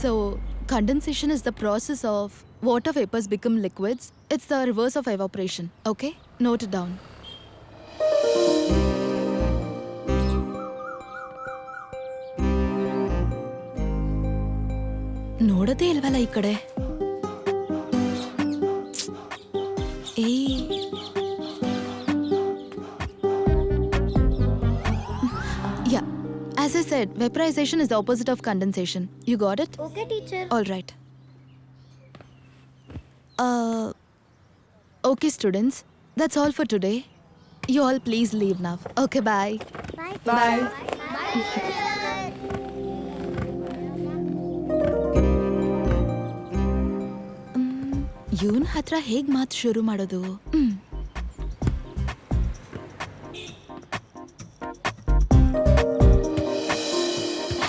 So, condensation is the process of water vapors become liquids. It's the reverse of evaporation. Okay? Note it down. ನೋಡದೇ ಇಲ್ವಲ್ಲ ಈ ಕಡೆ. ಏಯ್, yeah. As I said, vaporization is the opposite of condensation. You got it? Okay, teacher. All right. Okay, students. That's all for today. You all please leave now. Okay, bye. Bye. Bye. ಇವನ್ ಹತ್ರ ಹೇಗ್ ಮಾತು ಶುರು ಮಾಡೋದು?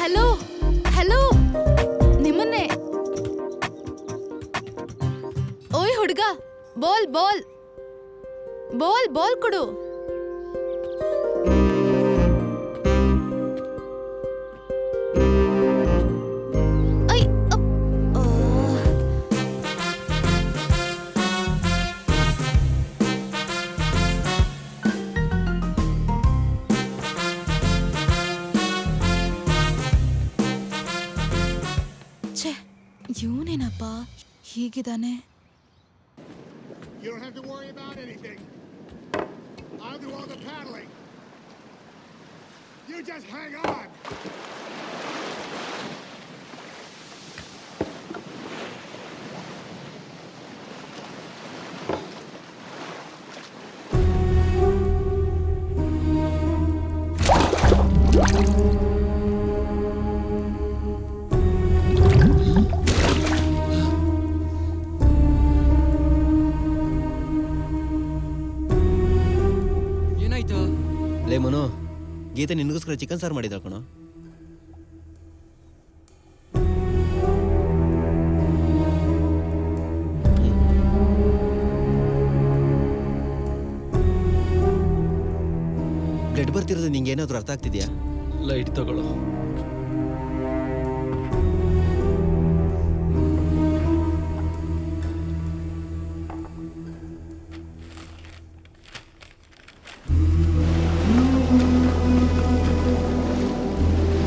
Hello hello, ನಿಮ್ಮನ್ನೇ. ಓಯ್ ಹುಡುಗ, ball ball ball ball ಕೊಡು. I, up. ಆ. ಛೇ, ಇವನೇನಪ್ಪ ಹೀಗಿದಾನೆ? You don't have to worry about anything. I'll do all the paddling. You just hang on. ಏನಾಯ್ತು? ಲೇ ಮನು, ಗೀತೆ ನಿನಗೋಸ್ಕರ ಚಿಕನ್ ಸಾರು ಮಾಡಿದ ಕಣೋ. ಬ್ಲಡ್ ಬರ್ತಿರೋದು ನಿಂಗೆ ಏನಾದರೂ ಅರ್ಥ ಆಗ್ತಿದ್ಯಾ? ಲೈಟ್ ತಗೊಳ್ಳೋ.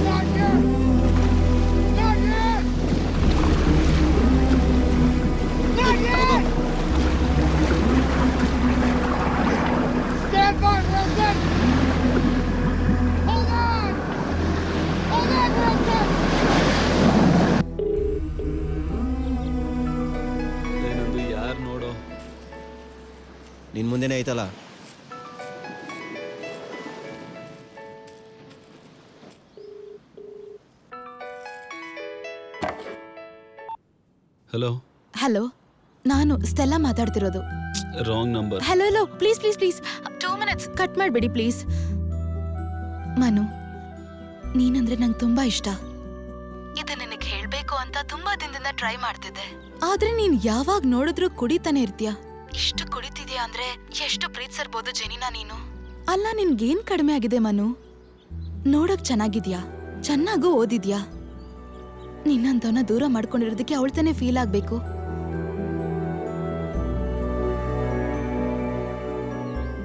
Not yet! Not yet! Not yet! Stand by, Wilson! Hold on! Hold on, Wilson! ಏನಂದು ಯಾರು ನೋಡೋ? ನಿನ್ನ ಮುಂದೆನೇ ಐತಲ್ಲ. ಹಲೋ, ಹಲೋ, ನಾನು ಸ್ಟೆಲ್ಲಾ ಮಾತಾಡ್ತಿರೋದು. Wrong number. Hello hello, please please please 2 minutes cut ಮಾಡಬೇಡಿ ಪ್ಲೀಸ್. ಮನು, ನೀನಂದ್ರೆ ನಂಗೆ ತುಂಬಾ ಇಷ್ಟ. ಇದು ನಿನಗೆ ಹೇಳ್ಬೇಕು ಅಂತ ತುಂಬಾ ದಿನದಿಂದ ಟ್ರೈ ಮಾಡ್ತಿದ್ದೆ. ಆದ್ರೆ ನೀನ್ ಯಾವಾಗ ನೋಡಿದ್ರು ಕುಡಿತಾನೆ ಇರ್ತೀಯ. ಇಷ್ಟು ಕುಡಿತಿದ್ಯಾ ಅಂದ್ರೆ ಎಷ್ಟು ಪ್ರೀತಿಸಿರ್ಬೋದು ಜೆನಿನಾ ನೀನು. ಅಲ್ಲ, ನಿನ್ಗೇನ್ ಕಡಿಮೆ ಆಗಿದೆ ಮನು? ನೋಡಕ್ ಚೆನ್ನಾಗಿದ್ಯಾ, ಚೆನ್ನಾಗೂ ಓದಿದ್ಯಾ. ನಿನ್ನಂತವನ್ನ ದೂರ ಮಾಡ್ಕೊಂಡಿರೋದಕ್ಕೆ ಅವಳ್ತಾನೆ ಫೀಲ್ ಆಗ್ಬೇಕು.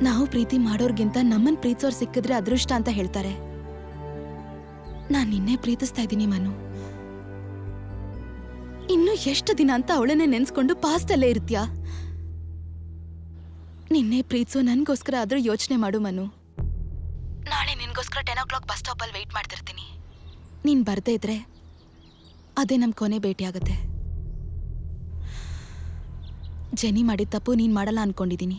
ನಾವು ಪ್ರೀತಿ ಮಾಡೋರ್ಗಿಂತ ನಮ್ಮನ್ ಪ್ರೀತಿಸೋರ್ ಸಿಕ್ಕಿದ್ರೆ ಅದೃಷ್ಟ ಅಂತ ಹೇಳ್ತಾರೆ. ನಾನ್ ನಿನ್ನೆ ಪ್ರೀತಿಸ್ತಾ ಇದ್ದೀನಿ ಮನು. ಇನ್ನು ಎಷ್ಟು ದಿನ ಅಂತ ಅವಳನ್ನೇ ನೆನ್ಸ್ಕೊಂಡು ಪಾಸ್ತಲ್ಲೇ ಇರ್ತೀಯಾ? ನಿನ್ನೆ ಪ್ರೀತಿಸೋ ನನ್ಗೋಸ್ಕರ ಆದ್ರೂ ಯೋಚನೆ ಮಾಡು ಮನು. ನಾಳೆ ನಿನ್ಗೋಸ್ಕರ 10 o'clock ಬಸ್ ಸ್ಟಾಪಲ್ಲಿ ವೆಯ್ಟ್ ಮಾಡ್ತಿರ್ತೀನಿ. ನೀನ್ ಬರ್ದೇ ಇದ್ರೆ ಅದೇ ನಮ್ ಕೊನೆ ಭೇಟಿ ಆಗತ್ತೆ. ಜೆನಿ ಮಾಡಿದ ತಪ್ಪು ನೀನ್ ಮಾಡಲ್ಲ ಅನ್ಕೊಂಡಿದೀನಿ.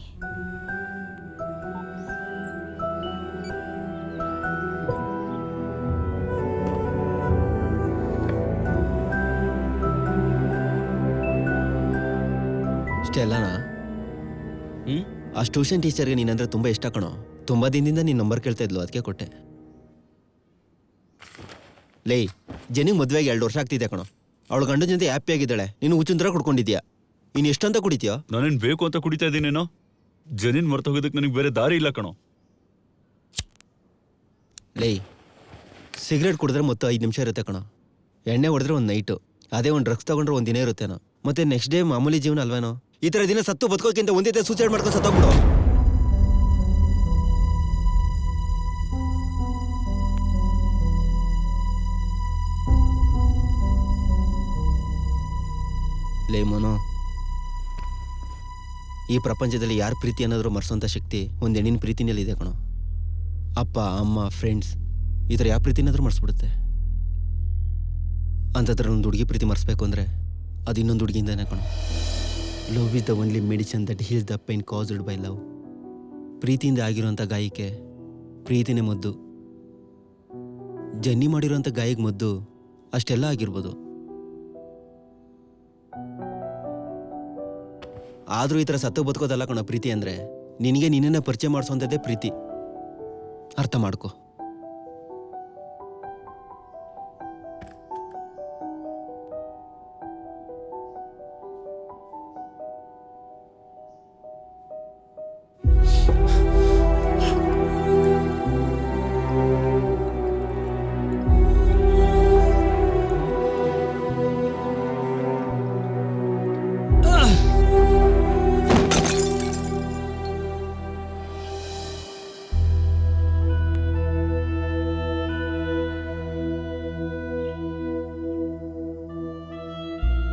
ಅಷ್ಟೇ ಅಲ್ಲನಾ? ಆ ಟ್ಯೂಷನ್ ಟೀಚರ್ಗೆ ನೀನಂದ್ರೆ ತುಂಬ ಇಷ್ಟ ಕಣೋ. ತುಂಬ ದಿನದಿಂದ ನೀನು ನಂಬರ್ ಕೇಳ್ತಾ ಇದ್ಲು, ಅದಕ್ಕೆ ಕೊಟ್ಟೆ. ಲೇ, ಜನಿಗೆ ಮದುವೆಗೆ 2 ವರ್ಷ ಆಗ್ತಿದೆ ಕಣೋ. ಅವಳು ಗಂಡನ ಜೊತೆ ಹ್ಯಾಪಿ ಆಗಿದ್ದಾಳೆ. ನೀನು ಹುಚ್ಚುಂತರ ಕುಡ್ಕೊಂಡಿದ್ಯಾ. ಇನ್ನು ಎಷ್ಟಂತ ಕುಡಿತೀಯೋ? ನಾನೇನು ಬೇಕು ಅಂತ ಕುಡಿತಾ ಇದ್ದೀನೇನೋ? ಜನಿನ್ ಮರ್ತೋಗೋದಕ್ಕೆ ನನಗೆ ಬೇರೆ ದಾರಿ ಇಲ್ಲ ಕಣೋ. ಲೇ, ಸಿಗರೇಟ್ ಕುಡಿದ್ರೆ ಮತ್ತು 5 ನಿಮಿಷ ಇರುತ್ತೆ ಕಣೋ. ಎಣ್ಣೆ ಹೊಡೆದ್ರೆ ಒಂದು ನೈಟು. ಅದೇ ಒಂದು ಡ್ರಗ್ಸ್ ತಗೊಂಡ್ರೆ ಒಂದಿನ ಇರುತ್ತೇನೋ, ಮತ್ತೆ ನೆಕ್ಸ್ಟ್ ಡೇ ಮಾಮೂಲಿ ಜೀವನ ಅಲ್ವೇನೋ. ಈ ಥರ ದಿನ ಸತ್ತು ಬದುಕೋಕ್ಕಿಂತ ಒಂದೇ ಸೂಸೈಡ್ ಮಾಡ್ಕೊಂಡು ಸತ್ತೋಗ್ಬಿಡು. ಲೇ ಮೋನು, ಈ ಪ್ರಪಂಚದಲ್ಲಿ ಯಾರ ಪ್ರೀತಿ ಅನ್ನೋದ್ರು ಮರ್ಸೋಂಥ ಶಕ್ತಿ ಒಂದು ಹೆಣ್ಣಿನ ಪ್ರೀತಿನಲ್ಲಿ ಇದೆ ಕಣೋ. ಅಪ್ಪ ಅಮ್ಮ ಫ್ರೆಂಡ್ಸ್ ಈ ಥರ ಯಾವ ಪ್ರೀತಿನಾದ್ರೂ ಮರ್ಸ್ಬಿಡುತ್ತೆ. ಅಂಥದ್ರ ಒಂದು ಹುಡುಗಿ ಪ್ರೀತಿ ಮರ್ಸ್ಬೇಕು ಅಂದರೆ ಅದು ಇನ್ನೊಂದು ಹುಡುಗಿಯಿಂದನೇ ಕಣೋ. Love is the only medicine that heals the pain caused by love. ಪ್ರೀತಿಯಿಂದ ಆಗಿರೋಂಥ ಗಾಯಕ್ಕೆ ಪ್ರೀತಿನೇ ಮದ್ದು. ಜನ್ನಿ ಮಾಡಿರೋಂಥ ಗಾಯಕ್ಕೆ ಮದ್ದು ಅಷ್ಟೆಲ್ಲ ಆಗಿರ್ಬೋದು. ಆದರೂ ಈ ಥರ ಸತ್ತು ಬದುಕೋದಲ್ಲ ಕಣೋ ಪ್ರೀತಿ ಅಂದರೆ. ನಿನಗೆ ನಿನ್ನನ್ನು ಪರಿಚಯ ಮಾಡಿಸೋಂಥದ್ದೇ ಪ್ರೀತಿ. ಅರ್ಥ ಮಾಡ್ಕೊ.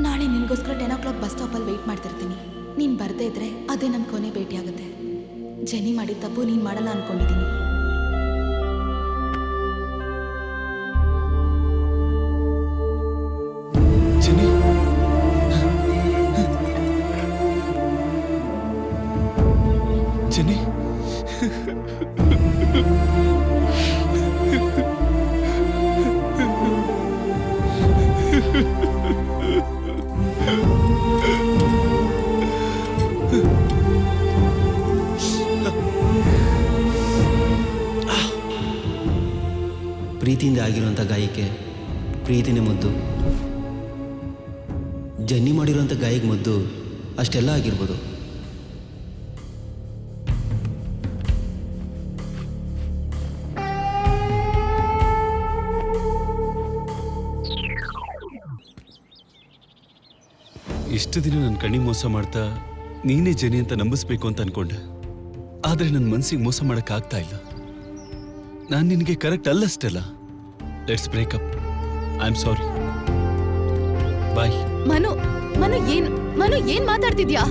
ನಾಳೆ ನಿನಗೋಸ್ಕರ 10 o'clock ಬಸ್ ಸ್ಟಾಪಲ್ಲಿ ವೆಯ್ಟ್ ಮಾಡ್ತಿರ್ತೀನಿ. ನೀನು ಬರದೇ ಇದ್ರೆ ಅದೇ ನಮ್ಮ ಕೊನೆ ಭೇಟಿ ಆಗುತ್ತೆ. ಜೆನಿ ಮಾಡಿದ ತಪ್ಪು ನೀನು ಮಾಡಲ್ಲ ಅನ್ಕೊಂಡಿದ್ದೀನಿ. ಜೆನಿ, ಜೆನಿ, ಪ್ರೀತಿಯಿಂದ ಆಗಿರುವಂಥ ಗಾಯಕ್ಕೆ ಪ್ರೀತಿನೇ ಮದ್ದು. ಜನ್ನಿ ಮಾಡಿರೋಂಥ ಗಾಯಕ್ಕೆ ಮದ್ದು ಅಷ್ಟೆಲ್ಲ ಆಗಿರ್ಬೋದು. ಇಷ್ಟು ದಿನ ನನ್ನ ಕಣ್ಣಿಗೆ ಮೋಸ ಮಾಡ್ತಾ ನೀನೇ ಜನಿ ಅಂತ ನಂಬಿಸ್ಬೇಕು ಅಂತ ಅನ್ಕೊಂಡೆ. ಆದರೆ ನನ್ನ ಮನಸ್ಸಿಗೆ ಮೋಸ ಮಾಡೋಕ್ಕಾಗ್ತಾ ಇಲ್ಲ. ನಾನು ನಿನಗೆ ಕರೆಕ್ಟ್ ಅಲ್ಲಷ್ಟಲ್ಲ. Let's breakup. I am sorry. Bye. Manu ಏನ್ ಮಾತಾಡ್ತಿದ್ಯಾ?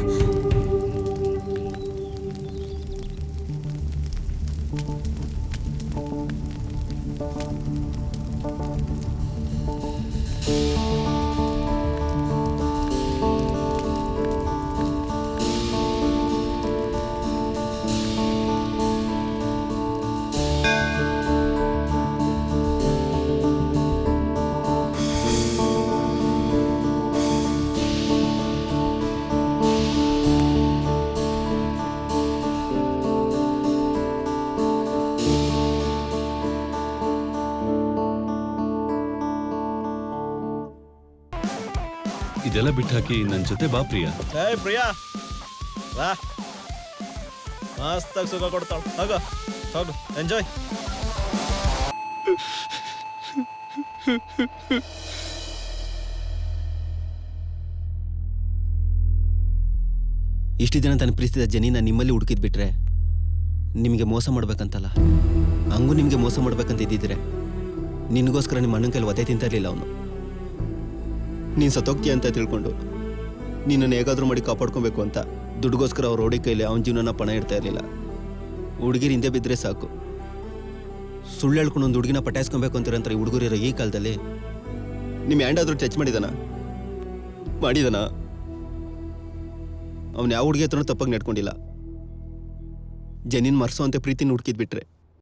ಇದೆಲ್ಲ ಬಿಟ್ಟಾಕಿ ನನ್ನ ಜೊತೆ ಬಾ ಪ್ರಿಯಾ. ಪ್ರಿಯಾ ವಾ, ಮಸ್ತಾಗಿ ಸುಖ ಕೊಡ್ತಾಳ. ಹೋಗು ಎಂಜಾಯ್. ಇಷ್ಟು ದಿನ ತನ್ನ ಪ್ರೀತಿಸಿದ ಜನಿನ ನಿಮ್ಮಲ್ಲಿ ಹುಡುಕಿದ್ ಬಿಟ್ರೆ ನಿಮಗೆ ಮೋಸ ಮಾಡ್ಬೇಕಂತಲ್ಲ, ಹಂಗೂ ನಿಮಗೆ ಮೋಸ ಮಾಡ್ಬೇಕಂತ ಇದ್ದಿದ್ರೆ ನಿನಗೋಸ್ಕರ ನಿಮ್ಮ ಅಣ್ಣನ ಕೈಲಿ ಒದೆ ತಿಂತಿರ್ಲಿಲ್ಲ ಅವನು. ನೀನು ಸತ್ತೋಗ್ತೀಯ ಅಂತ ತಿಳ್ಕೊಂಡು ನಿನ್ನನ್ನು ಹೇಗಾದ್ರೂ ಮಾಡಿ ಕಾಪಾಡ್ಕೊಬೇಕು ಅಂತ ದುಡ್ಡುಗೋಸ್ಕರ ಅವ್ರ ರೋಡಿ ಕೈಲಿ ಅವನ ಜೀವನನ ಪಣ ಇಡ್ತಾ ಇರಲಿಲ್ಲ. ಹುಡುಗಿರು ಹಿಂದೆ ಬಿದ್ದರೆ ಸಾಕು, ಸುಳ್ಳು ಹೇಳ್ಕೊಂಡು ಒಂದು ಹುಡುಗಿನ ಪಟಾಯಿಸ್ಕೊಬೇಕು ಅಂತಿರೋಂಥ ಹುಡುಗರಿರೋ ಈ ಕಾಲದಲ್ಲಿ ನಿಮ್ಮ ಹ್ಯಾಂಡಾದ್ರೂ ಟಚ್ ಮಾಡಿದಾನ? ಅವನು ಯಾವ ಹುಡುಗಿ ಹತ್ರನೂ ತಪ್ಪಾಗಿ ನಡ್ಕೊಂಡಿಲ್ಲ. ಜನಿನ್ ಮರ್ಸೋ ಅಂತ ಪ್ರೀತಿನ ಹುಡುಕಿದ್ ಬಿಟ್ರೆ